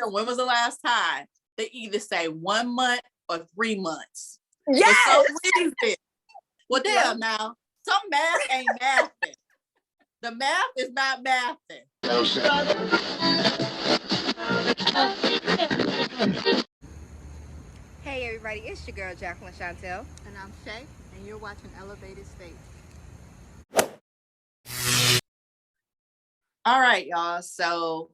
her when was the last time they either say 1 month or 3 months. Yes. For some reason. Well, damn now. Some math ain't mathing. The math is not mathing. Hey everybody, it's your girl Jacqueline Chantel. And I'm Shay, and you're watching Elevated State. All right, y'all. So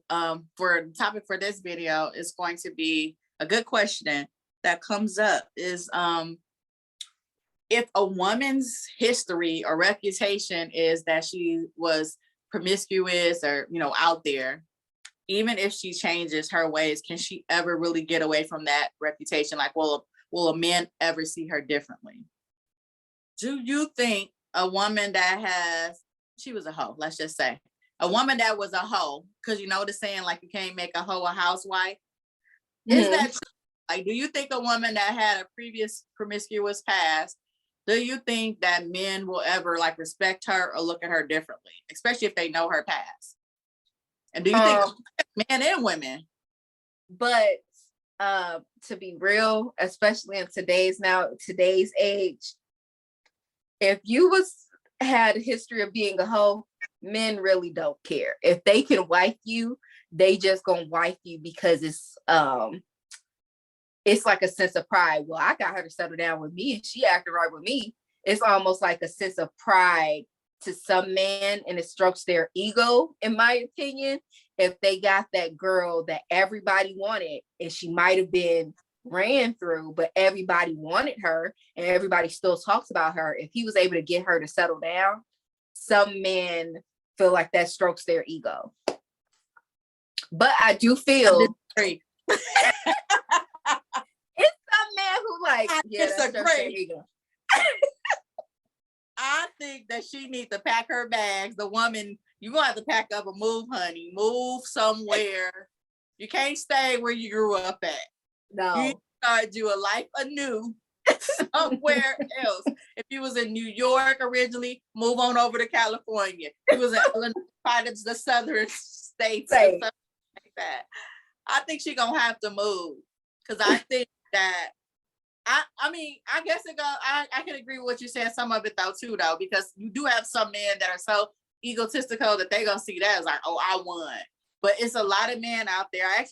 for the topic for this video is going to be a good question that comes up is if a woman's history or reputation is that she was promiscuous or, out there, even if she changes her ways, can she ever really get away from that reputation? Like, will a man ever see her differently? Do you think a woman that she was a hoe, let's just say, a woman that was a hoe, because you know the saying, like, you can't make a hoe a housewife. Is that true? Like, do you think a woman that had a previous promiscuous past, do you think that men will ever like respect her or look at her differently, especially if they know her past? And do you think men and women? But to be real, especially in today's age, if you had a history of being a hoe, men really don't care. If they can wife you, they just gonna wife you because it's like a sense of pride. Well, I got her to settle down with me and she acted right with me. It's almost like a sense of pride to some men, and it strokes their ego, in my opinion. If they got that girl that everybody wanted, and she might have been ran through, but everybody wanted her and everybody still talks about her, if he was able to get her to settle down, some men feel like that strokes their ego. But I do feel it's some men who like, that strokes their ego. I think that she needs to pack her bags. The woman, you're gonna have to pack up and move, honey. Move somewhere. You can't stay where you grew up at. No. You start do a life anew somewhere else. If you was in New York originally, move on over to California. If you was in Illinois, part of the southern states or something like that. I think she's gonna have to move. Because I think that I mean, I guess I can agree with what you said, some of it though too, though, because you do have some men that are so egotistical that they're gonna see that as like, oh, I won. But it's a lot of men out there. I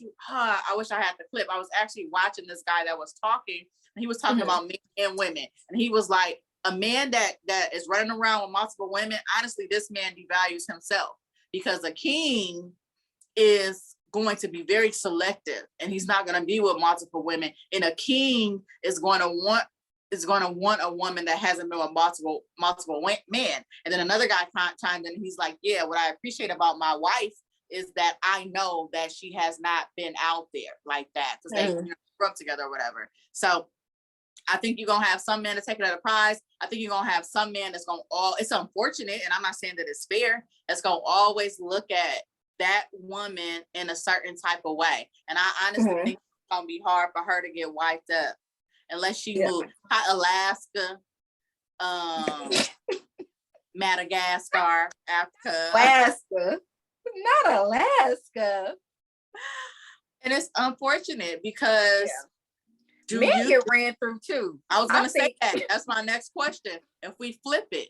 wish I had the clip. I was actually watching this guy that was talking, and he was talking about men and women. And he was like, a man that is running around with multiple women, honestly, this man devalues himself, because a king is going to be very selective, and he's not going to be with multiple women. And a king is going to want a woman that hasn't been with multiple men. And then another guy chimed in, and he's like, yeah, what I appreciate about my wife is that I know that she has not been out there like that, because they grew up together or whatever. So I think you're gonna have some men to take it at a prize. I think you're gonna have some men that's gonna it's unfortunate, and I'm not saying that it's fair, that's gonna always look at that woman in a certain type of way. And I honestly think it's gonna be hard for her to get wiped up unless she moves Alaska, Madagascar, Africa. Not Alaska. And it's unfortunate because men get ran through too. I was gonna say that. That's my next question. If we flip it,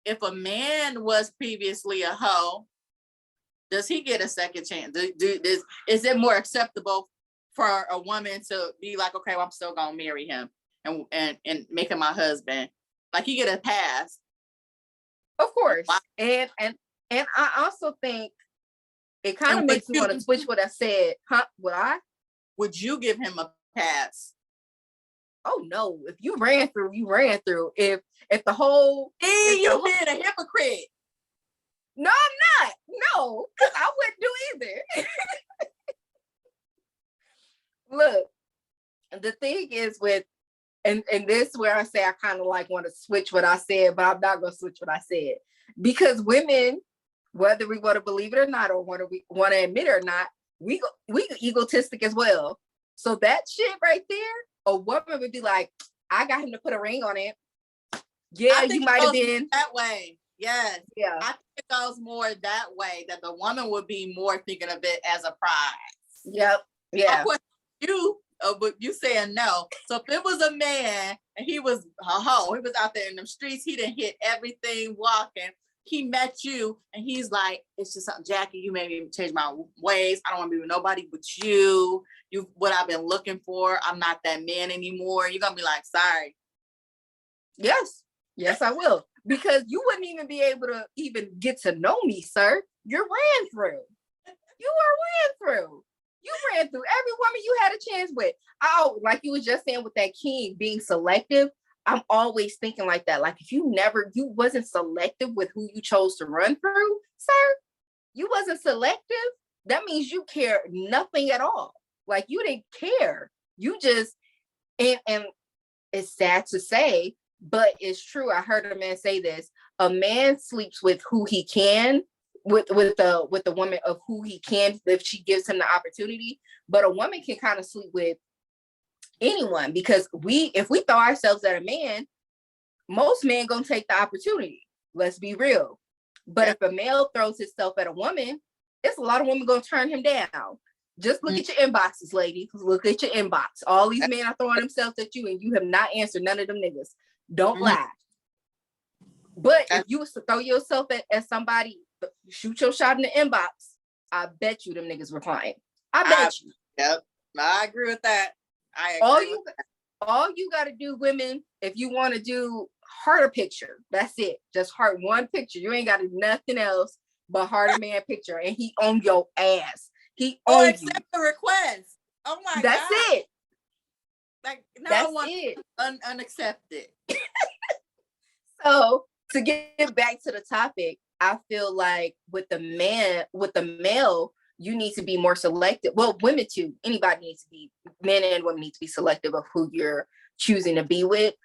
if a man was previously a hoe, does he get a second chance? Is it more acceptable for a woman to be like, okay, well, I'm still gonna marry him and make him my husband? Like, he get a pass. Of course. And I also think it kind of makes me want to switch what I said. Would you give him a pass? Oh no! If you ran through, you ran through. If the whole you're being a hypocrite. No, I'm not. No, because I wouldn't do either. Look, the thing is with, and this is where I say I kind of like want to switch what I said, but I'm not going to switch what I said, because women, whether we want to believe it or not, or whether we want to admit it or not, we egotistic as well. So that shit right there, a woman would be like, I got him to put a ring on it. Yeah, you might have been that way. Yes. Yeah. I think it goes more that way, that the woman would be more thinking of it as a prize. Yep. Yeah. question you, but you saying no. So if it was a man and he was a hoe, he was out there in the streets, he done hit everything walking. He met you and he's like, it's just something, Jackie, you made me change my ways. I don't want to be with nobody but you. You what I've been looking for. I'm not that man anymore. You're gonna be like, sorry. Yes. Yes, I will. Because you wouldn't even be able to even get to know me, sir. You're ran through. You were ran through. You ran through every woman you had a chance with. Oh, like you was just saying with that king being selective. I'm always thinking like that. Like if you wasn't selective with who you chose to run through, sir, you wasn't selective. That means you care nothing at all. Like you didn't care. You just, and it's sad to say, but it's true. I heard a man say this. A man sleeps with who he can, with the woman of who he can if she gives him the opportunity. But a woman can kind of sleep with anyone because if we throw ourselves at a man, most men gonna take the opportunity. Let's be real. But if a male throws himself at a woman, it's a lot of women gonna turn him down. Just look at your inboxes, lady. Look at your inbox. All these men are throwing themselves at you and you have not answered none of them niggas. Don't lie. But if you was to throw yourself at somebody, shoot your shot in the inbox, I bet you them niggas replying. I bet you. Yep. I agree with that. All you got to do, women, if you want to do heart a picture, that's it. Just heart one picture. You ain't got to do nothing else but heart a man picture, and he on your ass. He on accept the request. Oh my that's God. It. Like no, that's I want it. Unaccepted. So to get back to the topic, I feel like with the male, you need to be more selective. Well, women too. Anybody needs to be, men and women need to be selective of who you're choosing to be with.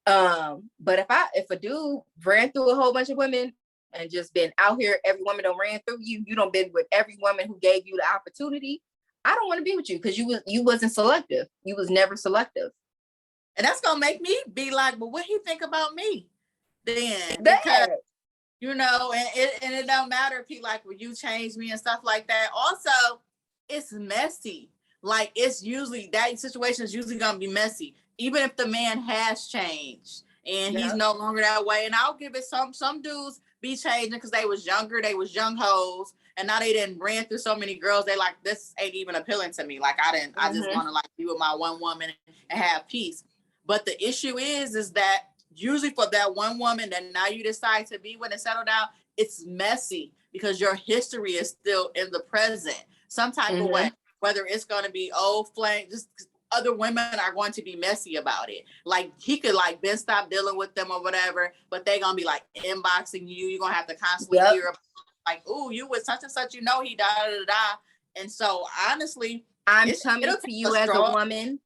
But if a dude ran through a whole bunch of women and just been out here, every woman don't ran through you, you don't been with every woman who gave you the opportunity, I don't want to be with you because you wasn't selective. You was never selective. And that's gonna make me be like, but what he think about me then? Because you know, and it don't matter if he like, well, you changed me and stuff like that. Also, it's messy. Like it's usually that situation is usually gonna be messy, even if the man has changed and he's no longer that way. And I'll give it some dudes be changing because they was younger, they was young hoes, and now they didn't ran through so many girls. They like, this ain't even appealing to me. Like I just want to like be with my one woman and have peace. But the issue is that usually for that one woman that now you decide to be with and settle down, it's messy because your history is still in the present, some type of way, whether it's going to be old flame, just other women are going to be messy about it. Like he could like been stop dealing with them or whatever, but they going to be like inboxing you. You're going to have to constantly hear about, like, oh, you with such and such, you know, he da. And so honestly, I'm coming to you as a woman.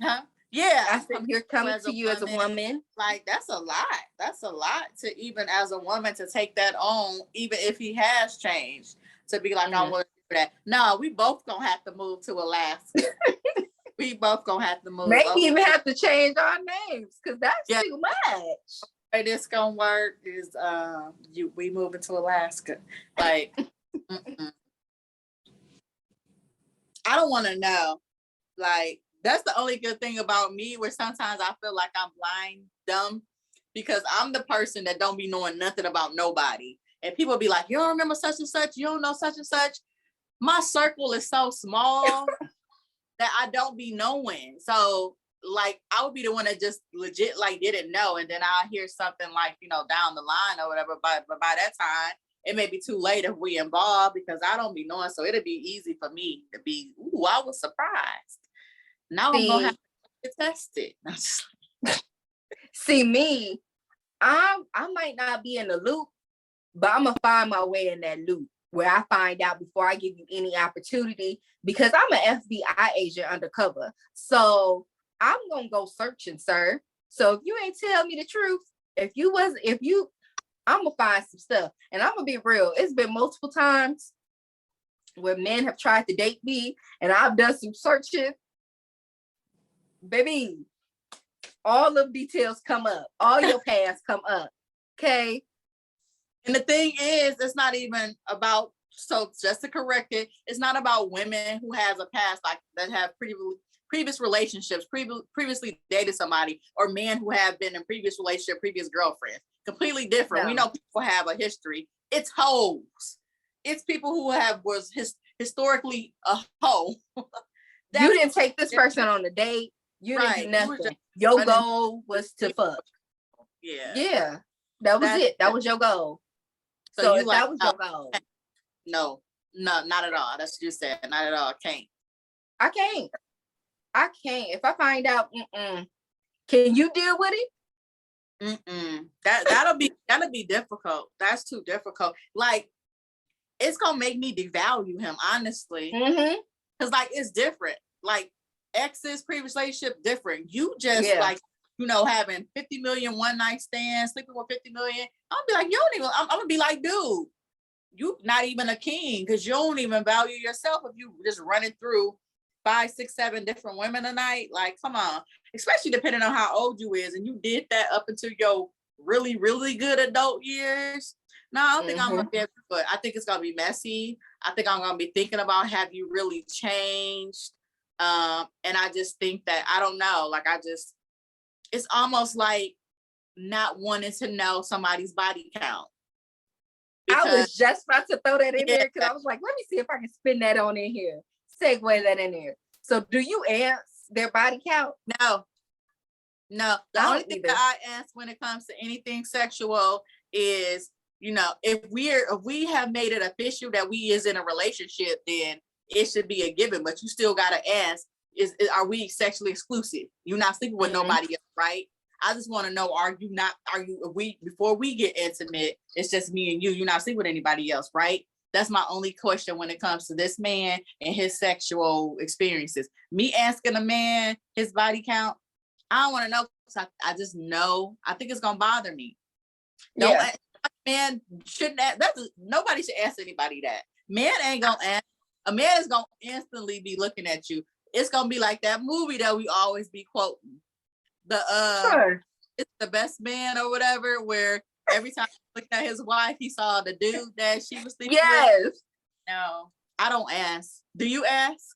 Huh? Yeah, I said you're coming to you as a woman. Like that's a lot. That's a lot to even as a woman to take that on, even if he has changed. To be like, I want to do that. No, we both gonna have to move to Alaska. We both gonna have to move. Maybe even have to change our names because that's too much. The way this gonna work is we moving to Alaska. Like I don't want to know. Like that's the only good thing about me, where sometimes I feel like I'm blind, dumb, because I'm the person that don't be knowing nothing about nobody. And people be like, you don't remember such and such, you don't know such and such. My circle is so small that I don't be knowing. So like I would be the one that just legit like didn't know. And then I'll hear something like, you know, down the line or whatever. But by that time, it may be too late if we involved because I don't be knowing. So it'd be easy for me to be, ooh, I was surprised. Now I'm gonna have to test it. See me, I might not be in the loop, but I'm gonna find my way in that loop where I find out before I give you any opportunity, because I'm an FBI agent undercover. So I'm gonna go searching, sir. So if you ain't tell me the truth, I'm gonna find some stuff. And I'm gonna be real. It's been multiple times where men have tried to date me and I've done some searching. Baby, all of details come up. All your past come up. Okay. And the thing is, it's not even about so just to correct it, it's not about women who has a past like that have previous relationships, previously dated somebody, or men who have been in previous relationship, previous girlfriends. Completely different. No. We know people have a history. It's hoes. It's people who was historically a hoe. You didn't take this person on a date. You didn't do nothing. Your goal was to fuck. Yeah. Yeah. That was it. That was your goal. So if that was your goal. No, not at all. That's what you said. Not at all. I can't. If I find out, can you deal with it? That'll be difficult. That's too difficult. Like, it's gonna make me devalue him, honestly. Because like it's different. Like exes, previous relationship, different. You just like, having 50 million one night stands, sleeping with 50 million. I'll be like, you don't even. I'm gonna be like, dude, you not even a king because you don't even value yourself if you just running through 5, 6, 7 different women a night. Like, come on. Especially depending on how old you is, and you did that up until your really, really good adult years. No, I don't think I'm gonna be able to, but I think it's gonna be messy. I think I'm gonna be thinking about, have you really changed? And I just think that, I don't know, like it's almost like not wanting to know somebody's body count. I was just about to throw that in there because I was like, let me see if I can spin that on in here. Segue that in there. So do you ask their body count? No. The only thing that I ask when it comes to anything sexual is, if we have made it official that we is in a relationship, then it should be a given. But you still gotta ask: are we sexually exclusive? You're not sleeping with nobody else, right? I just want to know: before we get intimate, it's just me and you. You're not sleeping with anybody else, right? That's my only question when it comes to this man and his sexual experiences. Me asking a man his body count, I don't want to know, because I just know. I think it's gonna bother me. Man shouldn't nobody should ask anybody that. Man ain't gonna ask. A man is gonna instantly be looking at you. It's gonna be like that movie that we always be quoting. It's The Best Man or whatever, where every time he looked at his wife, he saw the dude that she was thinking with. No, I don't ask. Do you ask?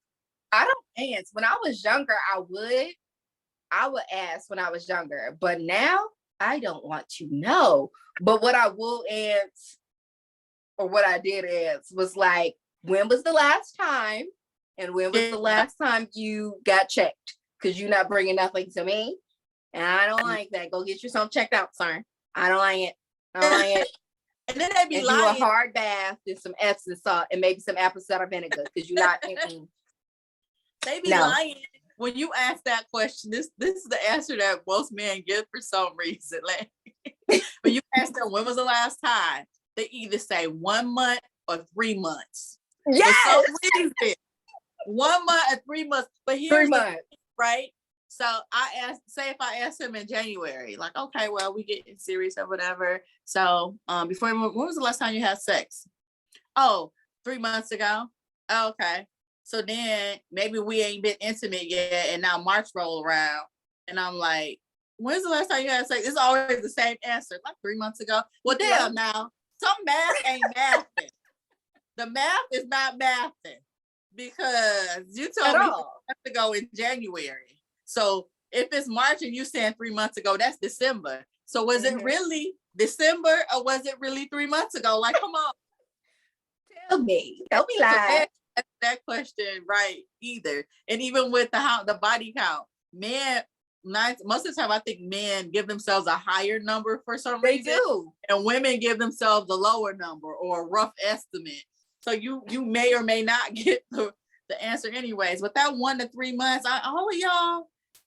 I don't ask. When I was younger, I would ask when I was younger, but now I don't want to know. But what I will ask, or what I did ask, was like, when was the last time? And when was the last time you got checked? Because you're not bringing nothing to me. And I don't like that. Go get yourself checked out, sir. I don't like it. And then they be and lying. Do a hard bath and some Epsom salt and maybe some apple cider vinegar, because you're not. They be lying. When you ask that question, this is the answer that most men give for some reason. Like, when you ask them when was the last time, they either say 1 month or 3 months. Yes. For some reason, 1 month or 3 months. But here's 3 months, right? So if I ask him in January, like, okay, well, we getting serious or whatever. So when was the last time you had sex? Oh, 3 months ago. Okay. So then maybe we ain't been intimate yet, and now March roll around, and I'm like, when's the last time you had sex? It's always the same answer, like 3 months ago. Well, damn, now some math ain't mathing. The math is not mathing, because you told me 3 months ago in January. So if it's March and you saying 3 months ago, that's December. So was it really December, or was it really 3 months ago? Like, come on, tell me. Don't be lying. That question right either. And even with the body count, men, most of the time I think men give themselves a higher number for some reason. They do. And women give themselves a lower number or a rough estimate. So you may or may not get the answer anyways. But that 1 to 3 months,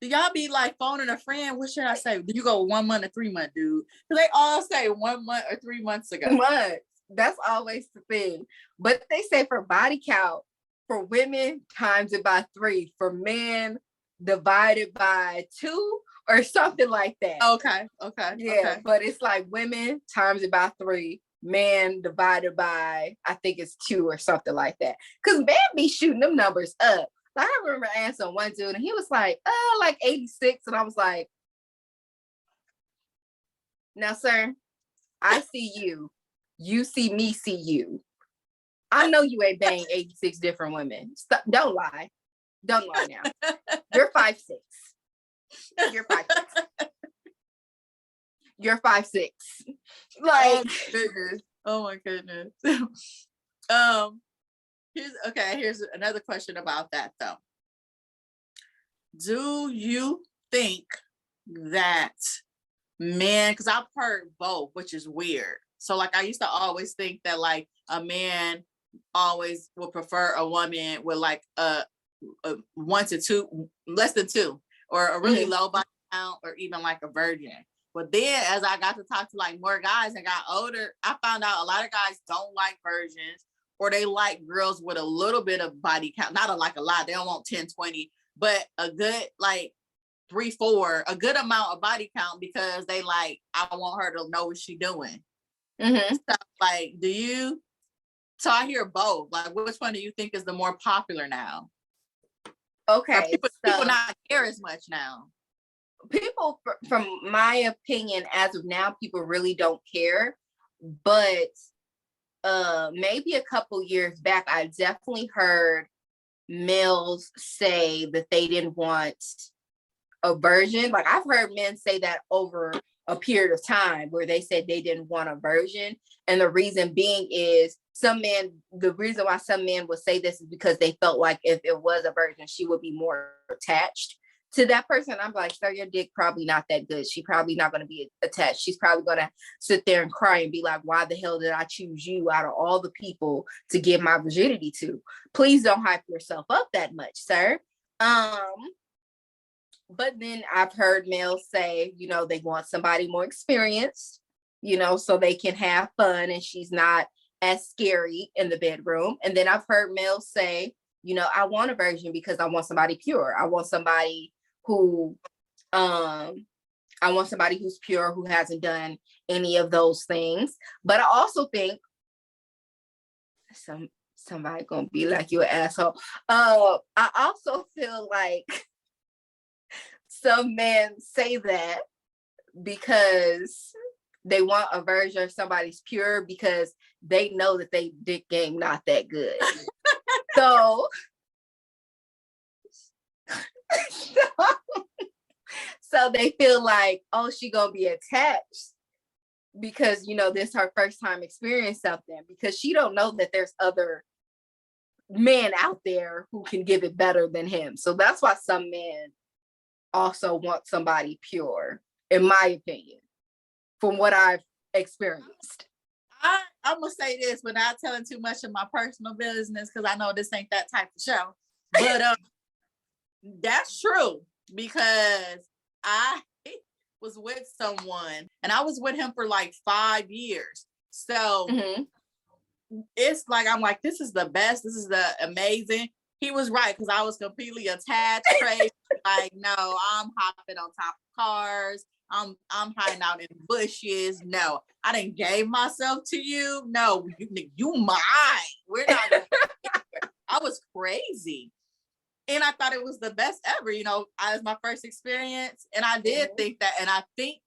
do y'all be like phoning a friend? What should I say? Do you go 1 month or 3 month, dude? Because they all say 1 month or 3 months ago. Months. That's always the thing. But they say for body count, for women, times it by 3. For men, divided by 2 or something like that. Okay. Yeah, okay. But it's like women times it by 3, men divided by, I think it's 2 or something like that. Because men be shooting them numbers up. Like, I remember asking one dude, and he was like, like 86. And I was like, now, sir, I see you. You see me, see you. I know you ain't banged 86 different women. Stop, don't lie. Don't lie now. You're 5'6". You're 5'6". You're 5'6". Like, oh my goodness. Here's another question about that though. Do you think that men, because I've heard both, which is weird. So like I used to always think that like a man always will prefer a woman with like a 1 to 2, less than 2, or a really low body count, or even like a virgin. But then as I got to talk to like more guys and got older, I found out a lot of guys don't like virgins, or they like girls with a little bit of body count, not a lot. They don't want 10, 20, but a good like 3, 4, a good amount of body count, because they like, I want her to know what she's doing. So like, so I hear both. Like, which one do you think is the more popular now? Okay. People not care as much now. People, from my opinion, as of now, people really don't care. But maybe a couple years back, I definitely heard males say that they didn't want a virgin. Like, I've heard men say that over a period of time, where they said they didn't want a virgin. And the reason being is the reason why some men would say this is because they felt like if it was a virgin, she would be more attached to that person. I'm like, sir, your dick probably not that good. She probably not going to be attached. She's probably going to sit there and cry and be like, why the hell did I choose you out of all the people to give my virginity to? Please don't hype yourself up that much, sir. But then I've heard males say, they want somebody more experienced, so they can have fun and she's not as scary in the bedroom. And then I've heard males say, I want a virgin because I want somebody pure. I want somebody who's pure, who hasn't done any of those things. But I also think somebody gonna be like, you an asshole. I also feel like some men say that because they want a virgin or somebody's pure, because they know that they dick game not that good. So they feel like, oh, she gonna be attached because this her first time experience something, because she don't know that there's other men out there who can give it better than him. So that's why some men also want somebody pure, in my opinion, from what I've experienced. I'm gonna say this without telling too much of my personal business, because I know this ain't that type of show, but that's true, because I was with someone and I was with him for like 5 years. So it's like, I'm like, this is the best, this is the amazing. He was right, because I was completely attached, crazy. Like, no, I'm hopping on top of cars. I'm hiding out in bushes. No, I didn't gave myself to you. No, you mine. We're not gonna I was crazy. And I thought it was the best ever, as my first experience. And I did think that, and I think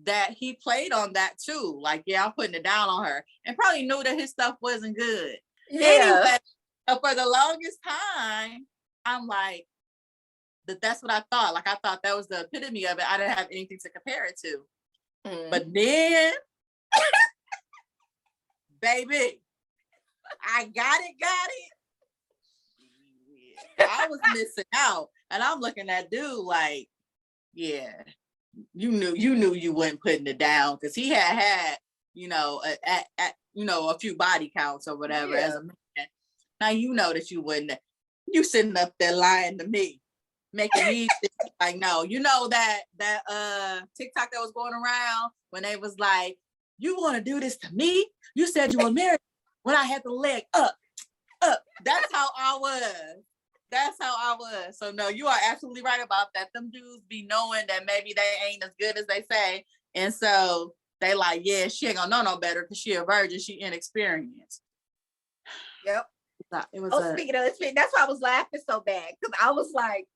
that he played on that too. Like, yeah, I'm putting it down on her, and probably knew that his stuff wasn't good. Yeah. Anyway, for the longest time, I'm like, that's what I thought. Like, I thought that was the epitome of it. I didn't have anything to compare it to. But then, baby, I got it. I was missing out. And I'm looking at dude like, yeah, you knew you weren't putting it down, because he had a few body counts or whatever as a man. Now that you wouldn't. You sitting up there lying to me, making me think like, no, that TikTok that was going around when they was like, you want to do this to me? You said you were married when I had the leg up. That's how I was. So no, you are absolutely right about that. Them dudes be knowing that maybe they ain't as good as they say, and so they like, yeah, she ain't gonna know no better because she a virgin, she inexperienced. Yep. It was speaking of this, that's why I was laughing so bad, because I was like,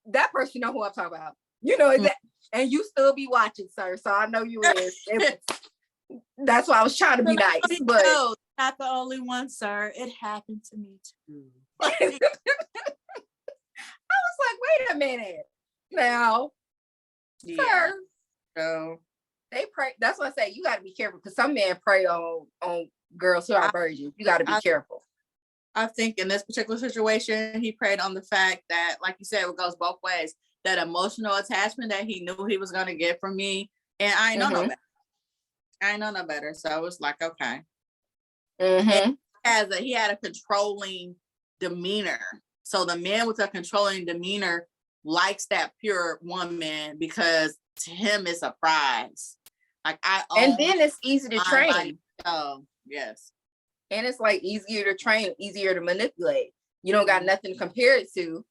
that person know who I'm talking about. That, and you still be watching, sir. So I know you is. That's why I was trying to be nice, but No, not the only one, sir. It happened to me too. I was like, wait a minute. Now, Yeah. sir, So they pray. That's why I say you got to be careful because some men prey on girls who are virgins. You got to be careful. I think in this particular situation, he preyed on the fact that, like you said, it goes both ways. That emotional attachment that he knew he was going to get from me, and I ain't know no better. I ain't know no better. So it was like, okay. Mm-hmm. He had a controlling demeanor. So the man with a controlling demeanor likes that pure woman because to him it's a prize. Like And then it's easy to train. Oh, yes. And it's like easier to train, easier to manipulate. You don't got nothing to compare it to.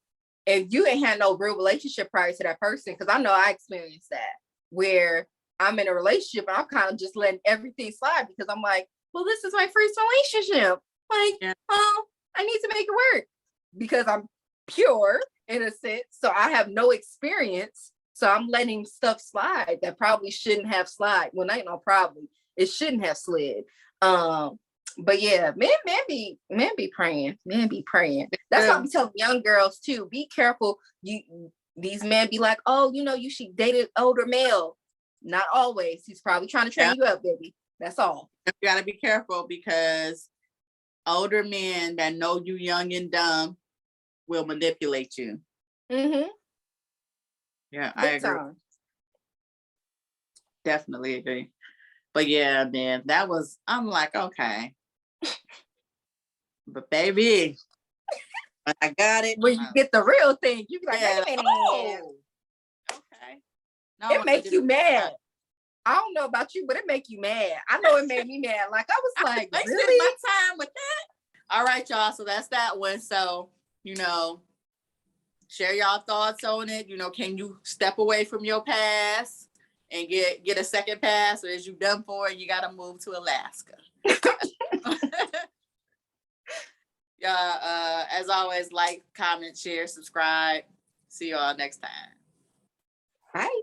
If you ain't had no real relationship prior to that person, because I know I experienced that, where I'm in a relationship and I'm kind of just letting everything slide because I'm like, well, this is my first relationship. Like, I need to make it work because I'm pure in a sense. So I have no experience. So I'm letting stuff slide that probably shouldn't have slide. Well, ain't no probably. It shouldn't have slid. But yeah, men be praying. Men be praying. That's why I'm telling young girls too. Be careful. These men be like, oh, you should date an older male. Not always. He's probably trying to train you up, baby. That's all. You gotta be careful because older men that know you young and dumb will manipulate you. Mm-hmm. Yeah, I agree. Definitely agree. But yeah, man, I'm like, okay. But baby, when I got it. When you get the real thing, you be like, wait a minute. Oh, okay. No, it makes you mad. I don't know about you, but it make you mad. I know it made me mad. Like I was like, really? My time with that. All right, y'all. So that's that one. So, share y'all thoughts on it. Can you step away from your past and get a second pass, or is you done for it? You got to move to Alaska. Yeah. As always, like, comment, share, subscribe. See y'all next time. Bye.